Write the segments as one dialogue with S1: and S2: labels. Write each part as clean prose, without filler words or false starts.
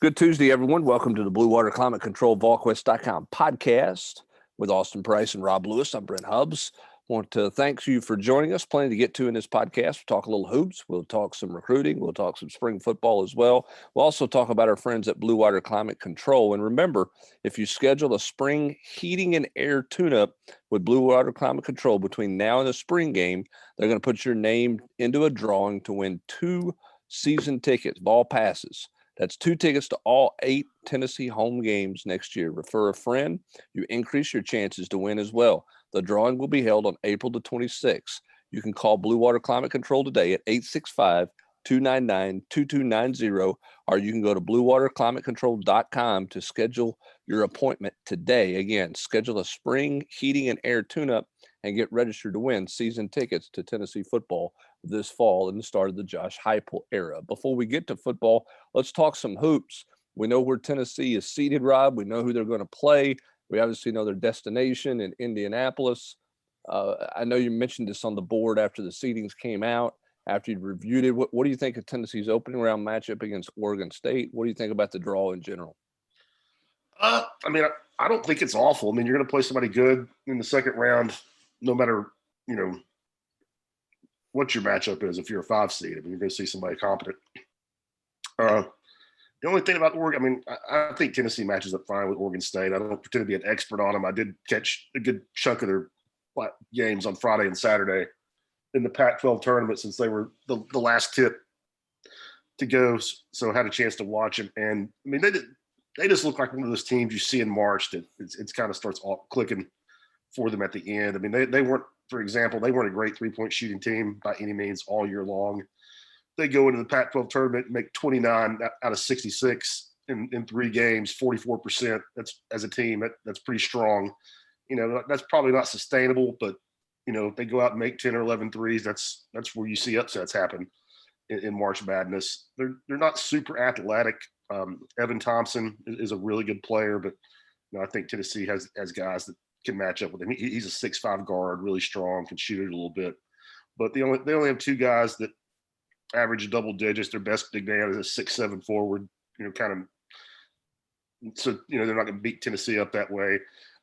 S1: Good Tuesday, everyone. Welcome to the Blue Water Climate Control Volquest.com podcast with Austin Price and Rob Lewis. I'm Brent Hubbs. Want to thank you for joining us. Plenty to get to in this podcast. We'll talk a little hoops. We'll talk some recruiting. We'll talk some spring football as well. We'll also talk about our friends at Blue Water Climate Control. And remember, if you schedule a spring heating and air tune-up with Blue Water Climate Control between now and the spring game, they're going to put your name into a drawing to win 2 season tickets, ball passes. That's 2 tickets to all 8 Tennessee home games next year. Refer a friend. You increase your chances to win as well. The drawing will be held on April the 26th. You can call Blue Water Climate Control today at 865-299-2290, or you can go to bluewaterclimatecontrol.com to schedule your appointment today. Again, schedule a spring heating and air tune-up and get registered to win season tickets to Tennessee football this fall and the start of the Josh Heupel era. Before we get to football, let's talk some hoops. We know where Tennessee is seated, Rob. We know who they're going to play. We obviously know their destination in Indianapolis. I know you mentioned this on the board after the seedings came out, after you reviewed it. What do you think of Tennessee's opening round matchup against Oregon State? What do you think about the draw in general?
S2: I don't think it's awful. I mean, you're going to play somebody good in the second round, no matter, what your matchup is. If you're a 5 seed, I mean, you're going to see somebody competent. The only thing about Oregon, I think Tennessee matches up fine with Oregon State. I don't pretend to be an expert on them. I did catch a good chunk of their games on Friday and Saturday in the Pac-12 tournament since they were the last tip to go. So I had a chance to watch them. And, I mean, they just look like one of those teams you see in March that it's kind of starts all clicking for them at the end. I mean, they weren't, for example, they weren't a great three-point shooting team by any means all year long. They go into the Pac-12 tournament and make 29 out of 66 in 3 games, 44%. That's as a team, that's pretty strong. That's probably not sustainable, but if they go out and make 10 or 11 threes, that's where you see upsets happen in March Madness. They're not super athletic. Evan Thompson is a really good player, but I think Tennessee has guys that can match up with him. He's a 6'5" guard, really strong, can shoot it a little bit. But they only have 2 guys that average double digits. Their best big man is a 6'7" forward. So they're not going to beat Tennessee up that way.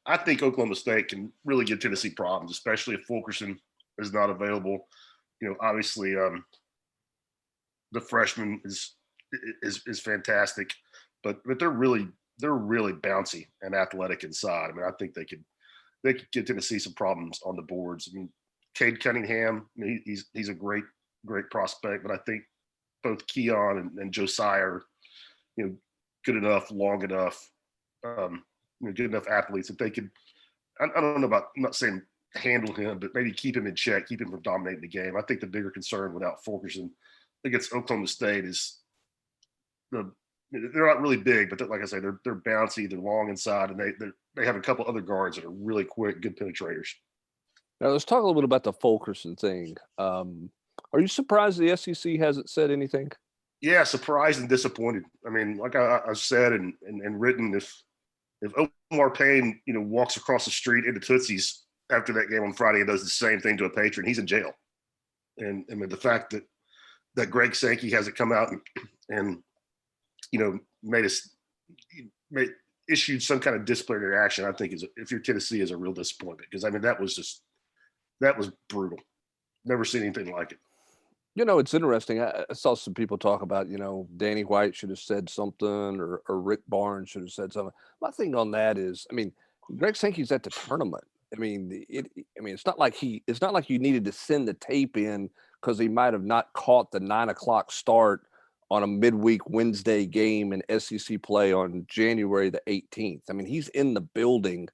S2: I think Oklahoma State can really give Tennessee problems, especially if Fulkerson is not available. Obviously, the freshman is fantastic, but they're really bouncy and athletic inside. I mean, I think they could give Tennessee some problems on the boards. I mean, Cade Cunningham, he's a great prospect, but I think both Keon and Josiah are, good enough, long enough, good enough athletes that they could. I don't know about, I'm not saying handle him, but maybe keep him in check, keep him from dominating the game. I think the bigger concern without Fulkerson against Oklahoma State is they're not really big, but like I say, they're bouncy, they're long inside, and they have a couple other guards that are really quick, good penetrators.
S1: Now let's talk a little bit about the Fulkerson thing. Are you surprised the SEC hasn't said anything?
S2: Yeah, surprised and disappointed. I mean, like I've said and written, if Omar Payne, walks across the street into Tootsie's after that game on Friday and does the same thing to a patron, he's in jail. And I mean, the fact that Greg Sankey hasn't come out and issued some kind of disciplinary action, I think if you're Tennessee, is a real disappointment, because I mean that was brutal. Never seen anything like it.
S1: It's interesting. I saw some people talk about, Danny White should have said something, or Rick Barnes should have said something. My thing on that is, I mean, Greg Sankey's at the tournament. I mean, it's not like you needed to send the tape in because he might have not caught the 9:00 start on a midweek Wednesday game in SEC play on January the 18th. I mean, he's in the building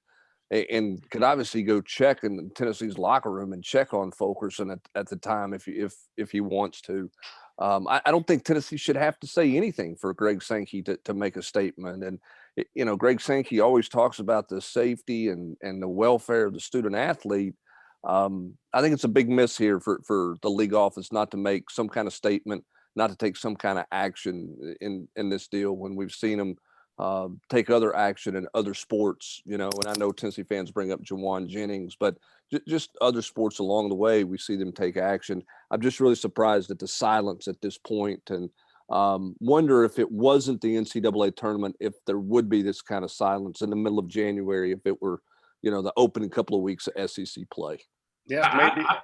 S1: and could obviously go check in Tennessee's locker room and check on Fulkerson at the time if he wants to. I don't think Tennessee should have to say anything for Greg Sankey to make a statement. And Greg Sankey always talks about the safety and the welfare of the student athlete. I think it's a big miss here for the league office not to make some kind of statement, not to take some kind of action in this deal when we've seen them take other action in other sports, and I know Tennessee fans bring up Jawan Jennings, but just other sports along the way, we see them take action. I'm just really surprised at the silence at this point. And Wonder if it wasn't the NCAA tournament, if there would be this kind of silence in the middle of January, if it were, the opening couple of weeks of SEC play.
S2: Yeah, maybe.
S3: I,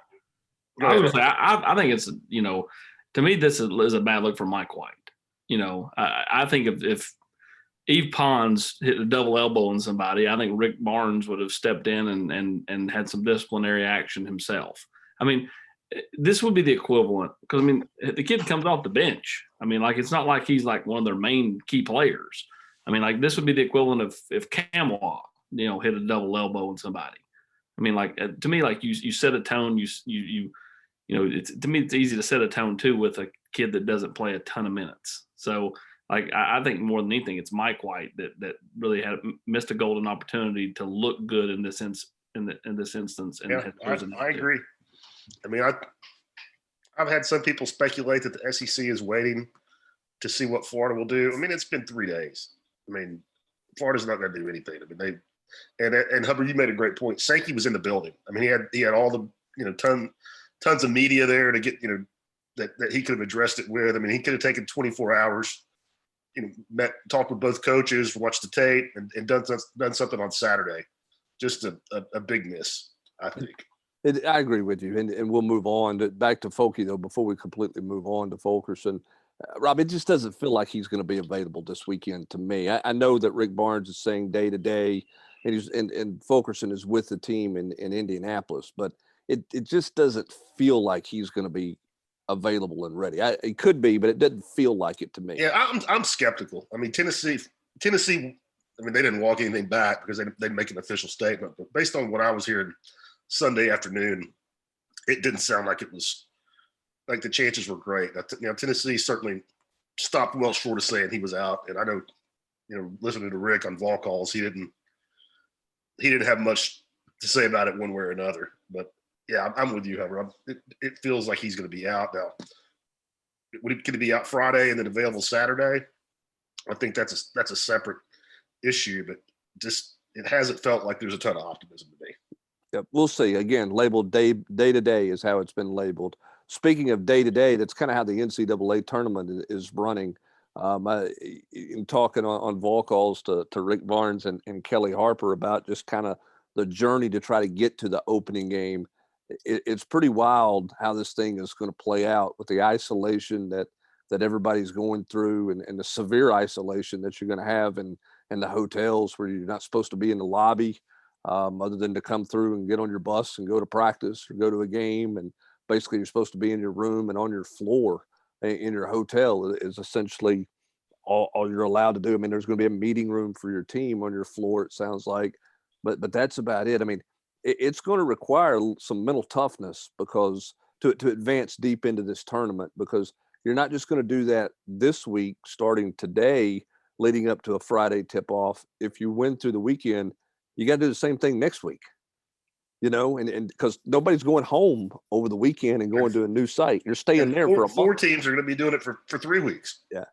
S3: I was gonna say, I think it's, to me, this is a bad look for Mike White. I think if Eve Pons hit a double elbow on somebody, I think Rick Barnes would have stepped in and had some disciplinary action himself. I mean, this would be the equivalent, because the kid comes off the bench. It's not like he's like one of their main key players. This would be the equivalent of if Camwa, hit a double elbow on somebody. To me, you set a tone. To me, it's easy to set a tone too with a kid that doesn't play a ton of minutes. So, I think more than anything, it's Mike White that really had missed a golden opportunity to look good in this instance. And
S2: yeah, I agree. I've had some people speculate that the SEC is waiting to see what Florida will do. It's been 3 days. Florida's not going to do anything. And Hubbard, you made a great point. Sankey was in the building. He had all the tons of media there to get that he could have addressed it with. He could have taken 24 hours, talked with both coaches, watched the tape, and done something on Saturday. Just a big miss, I think.
S1: I agree with you, and we'll move on back to Folky though before we completely move on to Fulkerson. Rob, it just doesn't feel like he's going to be available this weekend to me. I know that Rick Barnes is saying day to day, and Fulkerson is with the team in Indianapolis, but it just doesn't feel like he's going to be available and ready. It could be, but it doesn't feel like it to me.
S2: Yeah, I'm skeptical. Tennessee. They didn't walk anything back because they didn't make an official statement. But based on what I was hearing Sunday afternoon, it didn't sound like it was like the chances were great. Tennessee certainly stopped well short of saying he was out. And I know, listening to Rick on Vol calls, he didn't have much to say about it one way or another. But yeah, I'm with you, Hubbard. It feels like he's going to be out now. Could he be out Friday and then available Saturday? I think that's a separate issue, but just it hasn't felt like there's a ton of optimism to me.
S1: Yep, we'll see. Again, labeled day to day is how it's been labeled. Speaking of day to day, that's kind of how the NCAA tournament is running. In talking on Vol calls to Rick Barnes and Kelly Harper about just kind of the journey to try to get to the opening game, it's pretty wild how this thing is going to play out with the isolation that everybody's going through and the severe isolation that you're going to have in the hotels where you're not supposed to be in the lobby, other than to come through and get on your bus and go to practice or go to a game. And basically you're supposed to be in your room and on your floor in your hotel is essentially all you're allowed to do. There's going to be a meeting room for your team on your floor, it sounds like, but that's about it. It's going to require some mental toughness because to advance deep into this tournament, because you're not just going to do that this week, starting today, leading up to a Friday tip-off. If you win through the weekend, you got to do the same thing next week, and because nobody's going home over the weekend and going to a new site. You're staying there for a month.
S2: 4 teams are going to be doing it for 3 weeks.
S1: Yeah.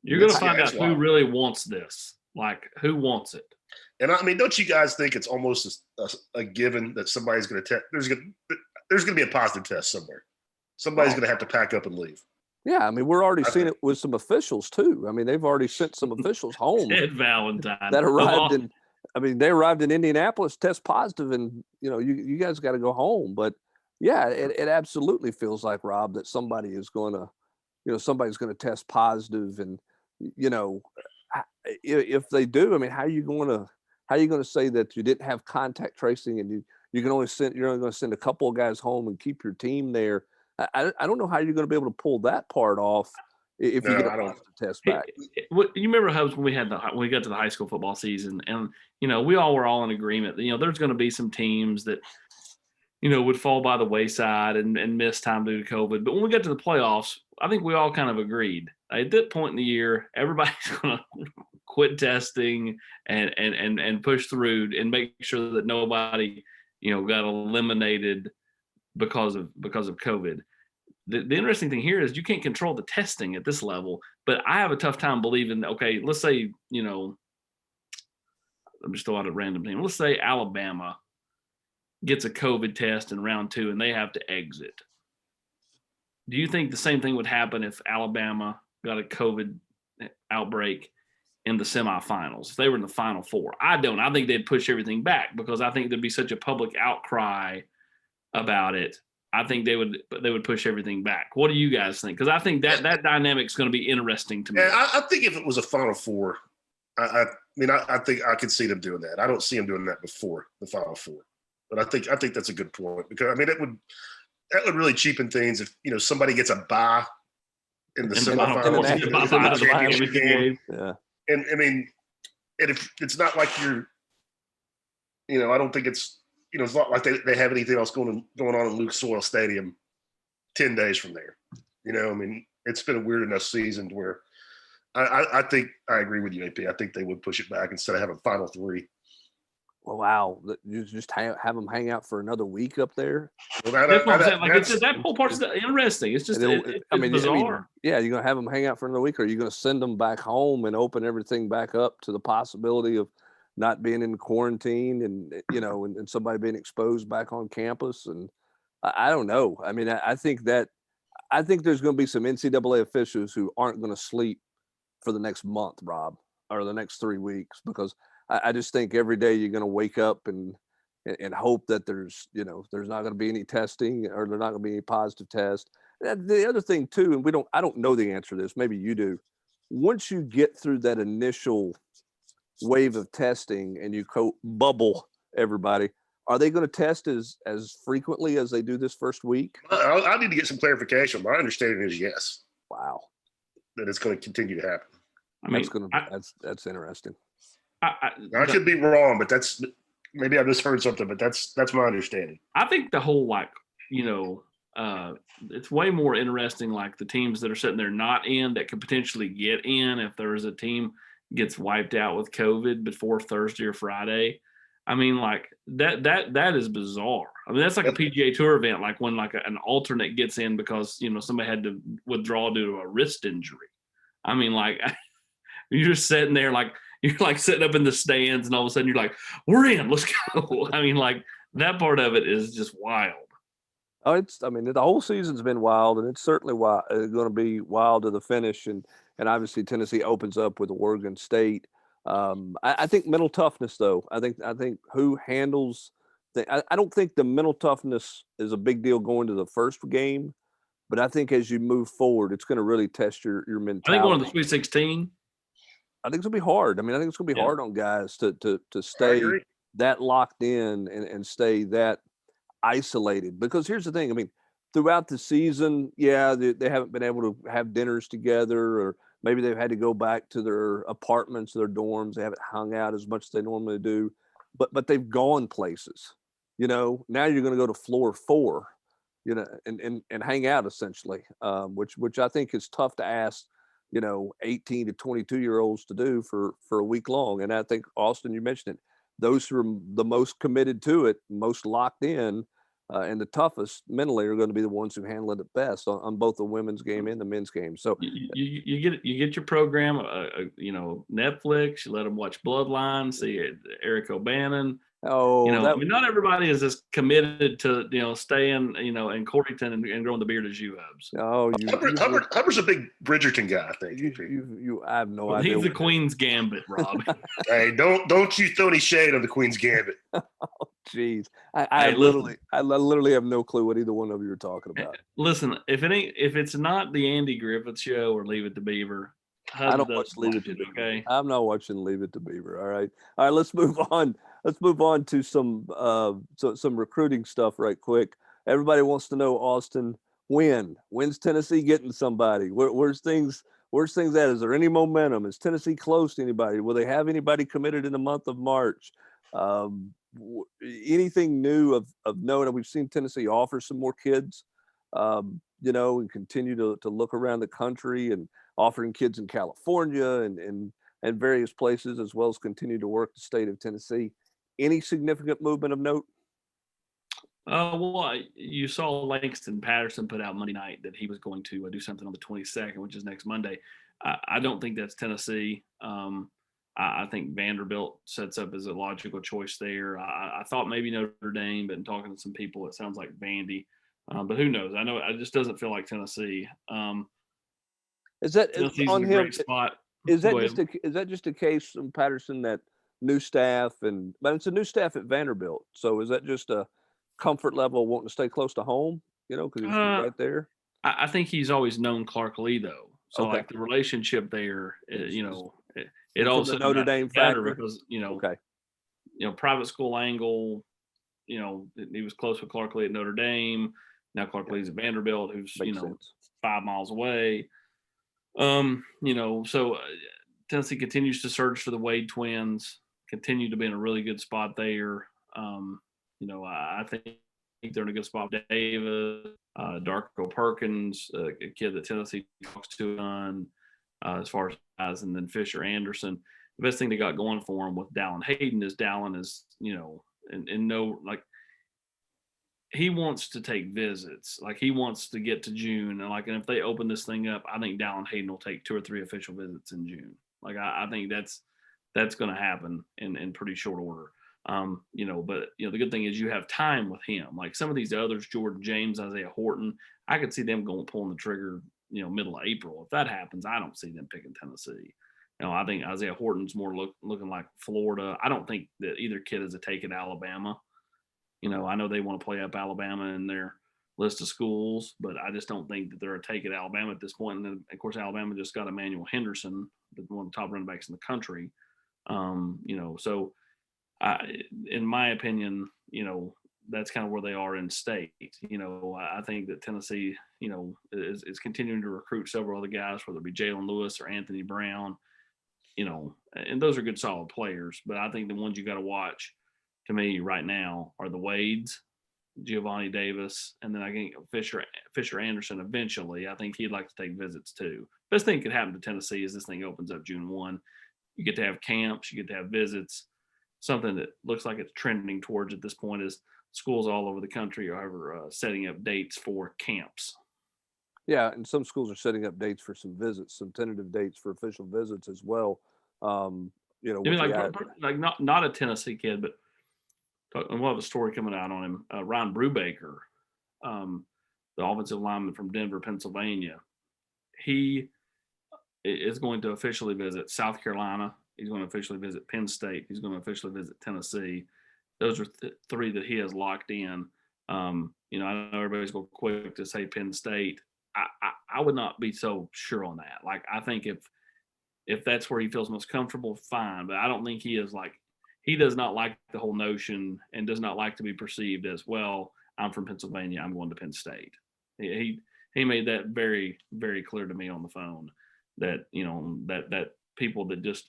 S3: You're going to find out who really wants this, like who wants it.
S2: And don't you guys think it's almost a given that somebody's going to test? There's going to be a positive test somewhere. Somebody's going to have to pack up and leave.
S1: Yeah, we're already seeing it with some officials too. They've already sent some officials home.
S3: Ted Valentine
S1: that arrived in. They arrived in Indianapolis, test positive, and you guys got to go home. But yeah, it absolutely feels like, Rob, that somebody is going to, somebody's going to test positive, and if they do, how are you going to say that you didn't have contact tracing and you're only going to send a couple of guys home and keep your team there? I don't know how you're going to be able to pull that part off if you get a positive test back.
S3: You remember, Hubs, when we got to the high school football season, and we all were all in agreement that there's going to be some teams that would fall by the wayside and miss time due to COVID. But when we got to the playoffs, I think we all kind of agreed at that point in the year, everybody's going to quit testing and push through and make sure that nobody got eliminated because of COVID. The interesting thing here is you can't control the testing at this level, but I have a tough time believing, okay, let's say, I'm just throwing out a random name. Let's say Alabama gets a COVID test in round 2 and they have to exit. Do you think the same thing would happen if Alabama got a COVID outbreak in the semifinals. If they were in the Final Four, I don't. I think they'd push everything back because I think there'd be such a public outcry about it. I think they would push everything back. What do you guys think? Because I think that dynamic's going to be interesting to me.
S2: Yeah, I think if it was a Final Four, I mean, I think I could see them doing that. I don't see them doing that before the Final Four, but I think that's a good point because I mean that would really cheapen things if somebody gets a bye in the semifinals, in the championship game.
S1: Yeah,
S2: and I mean, and if it's not like you're, I don't think it's. It's not like they have anything else going on in Lucas Oil Stadium 10 days from there. I mean, it's been a weird enough season where I think I agree with you, AP. I think they would push it back instead of having Final Three.
S1: Well, wow. You just have them hang out for another week up there?
S3: Well, that's what I'm saying. Like, that whole part's interesting. It's just it's bizarre.
S1: Yeah, you're going to have them hang out for another week, or are you going to send them back home and open everything back up to the possibility of not being in quarantine and and somebody being exposed back on campus? And I don't know. I mean, I think there's going to be some NCAA officials who aren't going to sleep for the next month, Rob, or the next 3 weeks, because I just think every day you're going to wake up and hope that there's not going to be any testing or there's not going to be any positive test. The other thing too, and I don't know the answer to this. Maybe you do. Once you get through that initial wave of testing and you bubble everybody, are they going to test as frequently as they do this first week?
S2: I need to get some clarification. My understanding is yes.
S1: Wow.
S2: That it's going to continue to happen.
S3: I mean,
S1: that's interesting.
S2: I could be wrong, but that's maybe I just heard something, but that's my understanding.
S3: I think the whole it's way more interesting, like the teams that are sitting there not in that could potentially get in if there is a team gets wiped out with COVID before Thursday or Friday. I mean, like that is bizarre. I mean, that's like a PGA Tour event, like when an alternate gets in because somebody had to withdraw due to a wrist injury. I mean, like you're just sitting there, like you're like sitting up in the stands, and all of a sudden you're like, "We're in, let's go." I mean, like that part of it is just wild.
S1: Oh, the whole season's been wild, and it's certainly going to be wild to the finish. And obviously Tennessee opens up with Oregon State. I think mental toughness, though. I think who handles I don't think the mental toughness is a big deal going to the first game, but I think as you move forward, it's going to really test your mentality.
S3: I think going to the Sweet 16.
S1: I think it's going to be hard. I mean, I think it's going to be hard on guys to stay that locked in and stay that isolated, because here's the thing. I mean, throughout the season, they haven't been able to have dinners together, or maybe they've had to go back to their apartments, their dorms. They haven't hung out as much as they normally do, but they've gone places. Now you're going to go to floor 4, and hang out essentially, which I think is tough to ask 18 to 22-year-olds to do for a week long. And I think, Austin, you mentioned it, those who are the most committed to it, most locked in, and the toughest mentally are going to be the ones who handle it best on both the women's game and the men's game. So
S3: you get your program, Netflix. You let them watch Bloodline, see Eric O'Bannon.
S1: Oh,
S3: not everybody is as committed to staying in Corrington and growing the beard as you, Hubs.
S1: Oh,
S2: Hubbard's a big Bridgerton guy, I think.
S1: I have no idea.
S3: He's the Queen's Gambit, Rob.
S2: Hey, don't you throw any shade on the Queen's Gambit.
S1: Oh, jeez, I literally have no clue what either one of you are talking about.
S3: Listen, if it's not the Andy Griffith Show or Leave It to Beaver,
S1: I don't watch Leave It to Beaver.
S3: Okay,
S1: I'm not watching Leave It to Beaver. All right. Let's move on. Let's move on to some recruiting stuff right quick. Everybody wants to know, Austin, when's Tennessee getting somebody? Where's things at? Is there any momentum? Is Tennessee close to anybody? Will they have anybody committed in the month of March? Anything new of note? We've seen Tennessee offer some more kids, and continue to look around the country and offering kids in California and various places, as well as continue to work the state of Tennessee. Any significant movement of note?
S3: Well, you saw Langston Patterson put out Monday night that he was going to do something on the 22nd, which is next Monday. I don't think that's Tennessee. I think Vanderbilt sets up as a logical choice there. I thought maybe Notre Dame, but in talking to some people, it sounds like Vandy. But who knows? I know it just doesn't feel like Tennessee.
S1: Is that
S3: Tennessee's
S1: on
S3: in a
S1: him?
S3: great spot.
S1: Is
S3: Go
S1: that
S3: ahead.
S1: just a case from Patterson that new staff but it's a new staff at Vanderbilt. So is that just a comfort level wanting to stay close to home? Because he's
S3: Uh,
S1: right there.
S3: I think he's always known Clark Lee though, so
S1: Okay.
S3: like the relationship there, it
S1: From
S3: all
S1: the
S3: set
S1: Notre Dame
S3: better
S1: factor.
S3: because
S1: Okay.
S3: Private school angle. He was close with Clark Lee at Notre Dame. Now Clark Lee's at Vanderbilt, who's
S1: Makes sense.
S3: 5 miles away. So Tennessee continues to search for the Wade twins. Continue to be in a really good spot there. I think they're in a good spot. Davis, Darko Perkins, a kid that Tennessee talks to on as far as guys, and then Fisher Anderson. The best thing they got going for him with Dallin Hayden is Dallin is, and no, like, he wants to take visits. Like, he wants to get to June. And if they open this thing up, I think Dallin Hayden will take 2 or 3 official visits in June. Like, I think that's going to happen in pretty short order. But the good thing is you have time with him. Like some of these others, Jordan James, Isaiah Horton, I could see them pulling the trigger, middle of April. If that happens, I don't see them picking Tennessee. I think Isaiah Horton's more looking like Florida. I don't think that either kid is a take at Alabama. I know they want to play up Alabama in their list of schools, but I just don't think that they're a take at Alabama at this point. And then, of course, Alabama just got Emmanuel Henderson, one of the top running backs in the country. So in my opinion, that's kind of where they are in state. I think that Tennessee, is continuing to recruit several other guys, whether it be Jalen Lewis or Anthony Brown, and those are good, solid players. But I think the ones you got to watch to me right now are the Wades, Giovanni Davis, and then I think Fisher Anderson eventually. I think he'd like to take visits too. Best thing could happen to Tennessee is this thing opens up June 1. You get to have camps, you get to have visits. Something that looks like it's trending towards at this point is schools all over the country are setting up dates for camps.
S1: Yeah, and some schools are setting up dates for some visits, some tentative dates for official visits as well.
S3: I mean, like not a Tennessee kid, but we'll have a story coming out on him. Ryan Brubaker, the offensive lineman from Denver, Pennsylvania. He is going to officially visit South Carolina. He's going to officially visit Penn State. He's going to officially visit Tennessee. Those are 3 that he has locked in. I know everybody's going quick to say Penn State. I would not be so sure on that. Like, I think if that's where he feels most comfortable, fine. But I don't think he does not like the whole notion and does not like to be perceived as, well, I'm from Pennsylvania, I'm going to Penn State. He made that very, very clear to me on the phone that, that people that just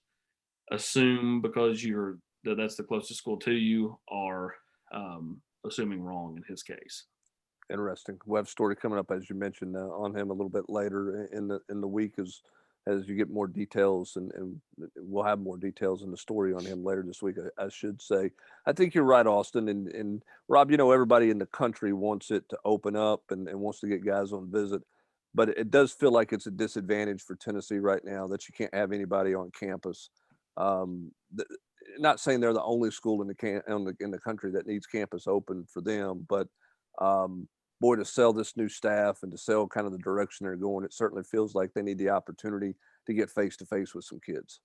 S3: assume because that's the closest school to you are assuming wrong in his case.
S1: Interesting. We'll have a story coming up, as you mentioned, on him a little bit later in the week as you get more details, and we'll have more details in the story on him later this week, I should say. I think you're right, Austin. And Rob, everybody in the country wants it to open up and wants to get guys on visit, but it does feel like it's a disadvantage for Tennessee right now that you can't have anybody on campus. Not saying they're the only school in the country that needs campus open for them, but boy, to sell this new staff and to sell kind of the direction they're going, it certainly feels like they need the opportunity to get face to face with some kids.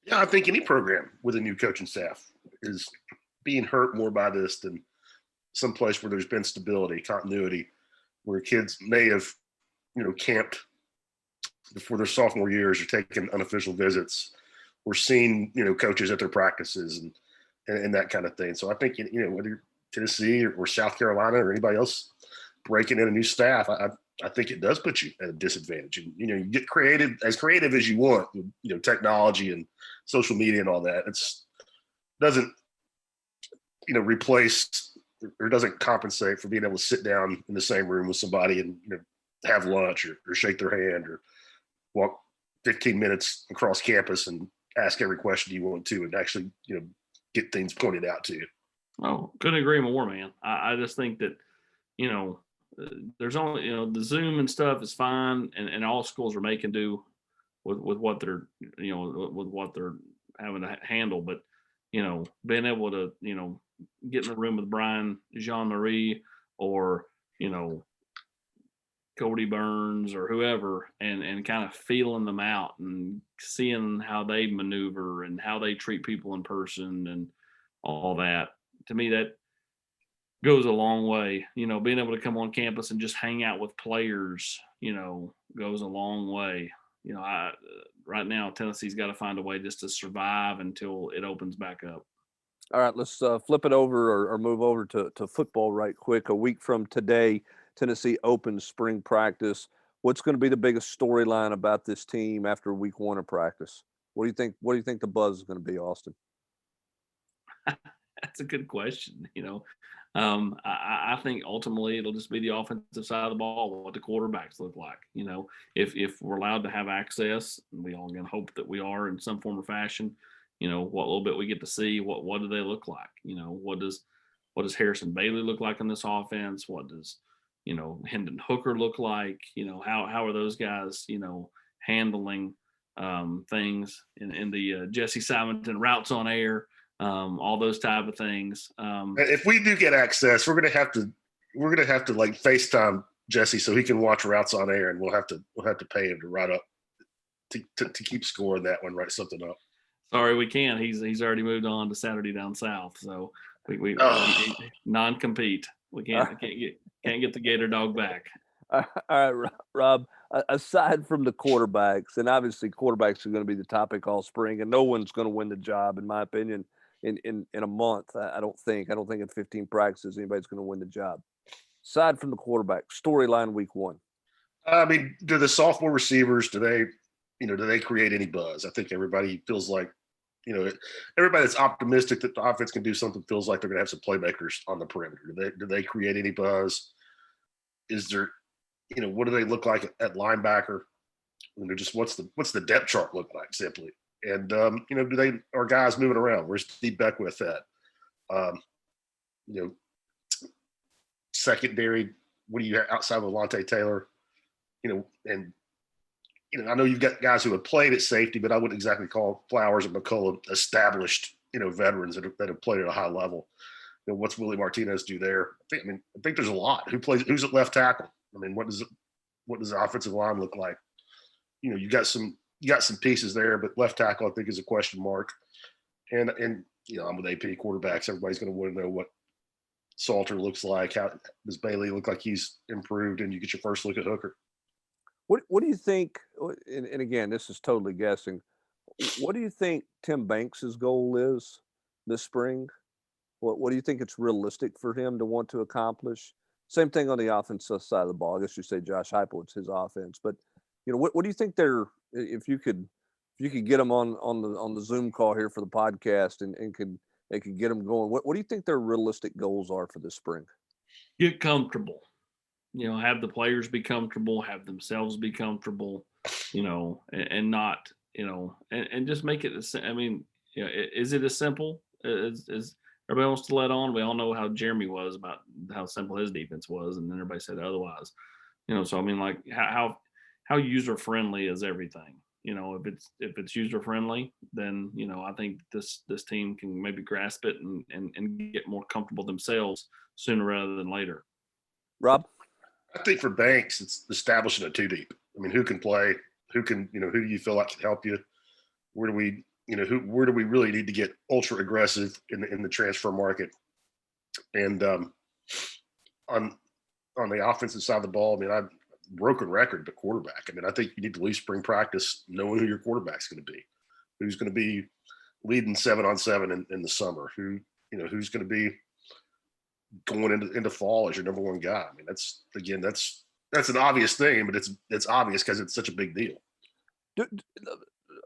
S2: Yeah, I think any program with a new coaching staff is being hurt more by this than some place where there's been stability, continuity, where kids may have, camped before their sophomore years or taken unofficial visits or seen, coaches at their practices and that kind of thing. So I think, whether Tennessee or South Carolina or anybody else breaking in a new staff, I think it does put you at a disadvantage. And, you get creative as you want with, technology and social media and all that. It's doesn't, replace or doesn't compensate for being able to sit down in the same room with somebody and, have lunch or shake their hand or walk 15 minutes across campus and ask every question you want to and actually, get things pointed out to you.
S3: Oh, couldn't agree more, man. I just think that, there's only, the Zoom and stuff is fine, and all schools are making do with what they're, with what they're having to handle. But, being able to, get in the room with Brian Jean-Marie or, Cody Burns or whoever, and kind of feeling them out and seeing how they maneuver and how they treat people in person and all that. To me, that goes a long way. Being able to come on campus and just hang out with players, goes a long way. Right now Tennessee's got to find a way just to survive until it opens back up.
S1: All right, let's flip it over or move over to football right quick. A week from today, Tennessee opens spring practice. What's going to be the biggest storyline about this team after week one of practice? What do you think? What do you think the buzz is going to be, Austin?
S3: That's a good question. I think ultimately it'll just be the offensive side of the ball, what the quarterbacks look like. If we're allowed to have access, and we all can hope that we are in some form or fashion. What little bit we get to see, what do they look like? What does Harrison Bailey look like in this offense? What does Hendon Hooker look like? How are those guys handling things in the Jesse Simonton routes on air? All those type of things.
S2: If we do get access, we're gonna have to like FaceTime Jesse so he can watch routes on air, and we'll have to pay him to write up to keep scoring that one, write something up.
S3: Sorry, we can't. He's already moved on to Saturday Down South, so we non-compete. We can't get the Gator Dog back.
S1: All right, Rob. Aside from the quarterbacks, and obviously quarterbacks are going to be the topic all spring, and no one's going to win the job, in my opinion, in a month. I don't think in 15 practices anybody's going to win the job. Aside from the quarterback, storyline week one.
S2: I mean, do the sophomore receivers, do they create any buzz? I think everybody feels like, everybody that's optimistic that the offense can do something feels like they're going to have some playmakers on the perimeter. Do they create any buzz? Is there, what do they look like at linebacker? Just what's the depth chart look like simply? And are guys moving around? Where's Steve Beckwith at? Secondary, what do you have outside of Alontae Taylor? I know you've got guys who have played at safety, but I wouldn't exactly call Flowers and McCullough established, veterans that have played at a high level. What's Willie Martinez do there? I think there's a lot. Who's at left tackle? What does the offensive line look like? You got some pieces there, but left tackle I think is a question mark. And I'm with AP quarterbacks. Everybody's going to want to know what Salter looks like. How does Bailey look like he's improved? And you get your first look at Hooker.
S1: What do you think? And again, this is totally guessing. What do you think Tim Banks's goal is this spring? What do you think it's realistic for him to want to accomplish? Same thing on the offensive side of the ball. I guess you say Josh Heupel, it's his offense, but what do you think if you could get them on the Zoom call here for the podcast and could get them going, what do you think their realistic goals are for this spring?
S3: Get comfortable. Have the players be comfortable, have themselves be comfortable, and not, and just make it. Is it as simple as everybody wants to let on? We all know how Jeremy was about how simple his defense was, and then everybody said otherwise. So how user friendly is everything? If it's user friendly, then I think this team can maybe grasp it and get more comfortable themselves sooner rather than later.
S1: Rob?
S2: I think for Banks, it's establishing a two deep. Who can play? Who can, who do you feel like can help you? Where do we really need to get ultra aggressive in the transfer market? And on the offensive side of the ball, I've broken record at quarterback. I think you need to leave spring practice knowing who your quarterback's going to be, who's going to be leading 7-on-7 in the summer, who's going to be going into fall as your number one guy. That's an obvious thing, but it's obvious because it's such a big deal.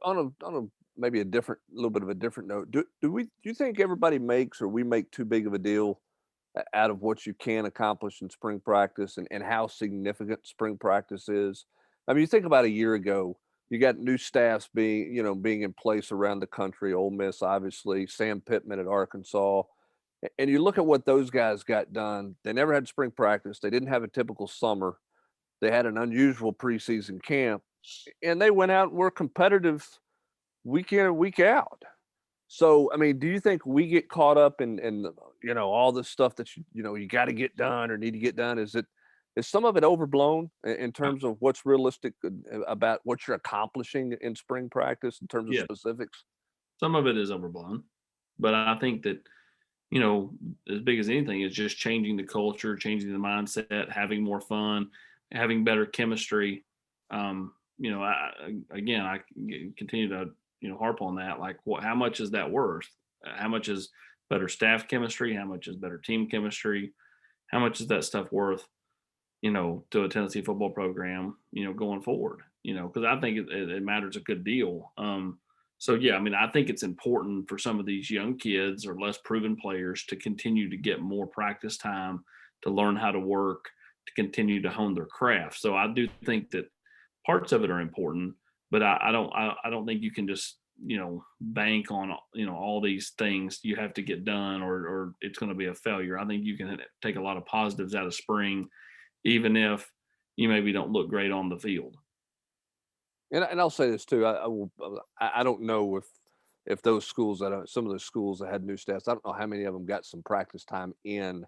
S1: On a maybe a little bit of a different note, do you think everybody makes or we make too big of a deal out of what you can accomplish in spring practice and how significant spring practice is? You think about a year ago, you got new staffs being in place around the country. Ole Miss, obviously, Sam Pittman at Arkansas. And you look at what those guys got done. They never had spring practice. They didn't have a typical summer. They had an unusual preseason camp. And they went out and were competitive week in and week out. So, do you think we get caught up in all this stuff that you got to get done or need to get done? Is it is some of it overblown in terms of what's realistic about what you're accomplishing in spring practice in terms of
S3: Yeah,
S1: specifics?
S3: some of it is overblown, but I think that, as big as anything is just changing the culture, changing the mindset, having more fun, having better chemistry. Again, I continue to, harp on that. Like, how much is that worth? How much is better staff chemistry? How much is better team chemistry? How much is that stuff worth, to a Tennessee football program, going forward, because I think it matters a good deal. So yeah, I mean, I think it's important for some of these young kids or less proven players to continue to get more practice time, to learn how to work, to continue to hone their craft. So I do think that parts of it are important, but I don't think you can just, bank on, all these things you have to get done, or it's going to be a failure. I think you can take a lot of positives out of spring, even if you maybe don't look great on the field.
S1: And I'll say this too. I don't know if those schools some of those schools that had new staffs, I don't know how many of them got some practice time in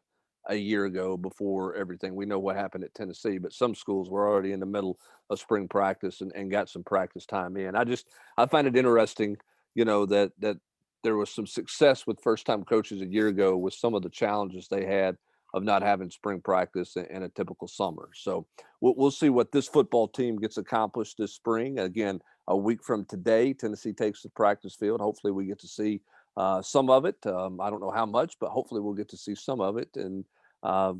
S1: a year ago before everything. We know what happened at Tennessee, but some schools were already in the middle of spring practice and got some practice time in. I find it interesting, that there was some success with first time coaches a year ago with some of the challenges they had of not having spring practice in a typical summer. So we'll see what this football team gets accomplished this spring. Again, a week from today, Tennessee takes the practice field. Hopefully, we get to see some of it. I don't know how much, but hopefully, we'll get to see some of it and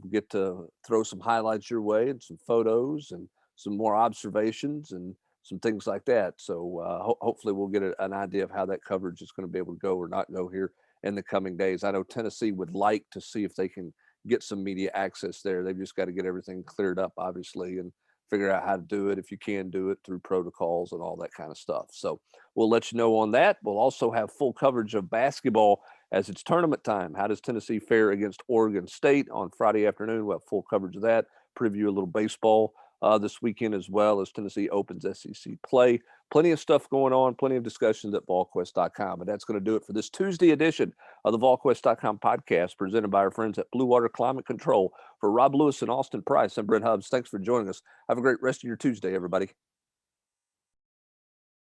S1: get to throw some highlights your way and some photos and some more observations and some things like that. So hopefully, we'll get an idea of how that coverage is going to be able to go or not go here in the coming days. I know Tennessee would like to see if they can get some media access there. They've just got to get everything cleared up, obviously, and figure out how to do it if you can do it through protocols and all that kind of stuff. So we'll let you know on that. We'll also have full coverage of basketball as it's tournament time. How does Tennessee fare against Oregon State on Friday afternoon? We'll have full coverage of that, preview a little baseball this weekend as well as Tennessee opens SEC play. Plenty of stuff going on, plenty of discussions at Volquest.com. And that's going to do it for this Tuesday edition of the Volquest.com podcast presented by our friends at Blue Water Climate Control. For Rob Lewis and Austin Price, I'm Brent Hubbs. Thanks for joining us. Have a great rest of your Tuesday, everybody.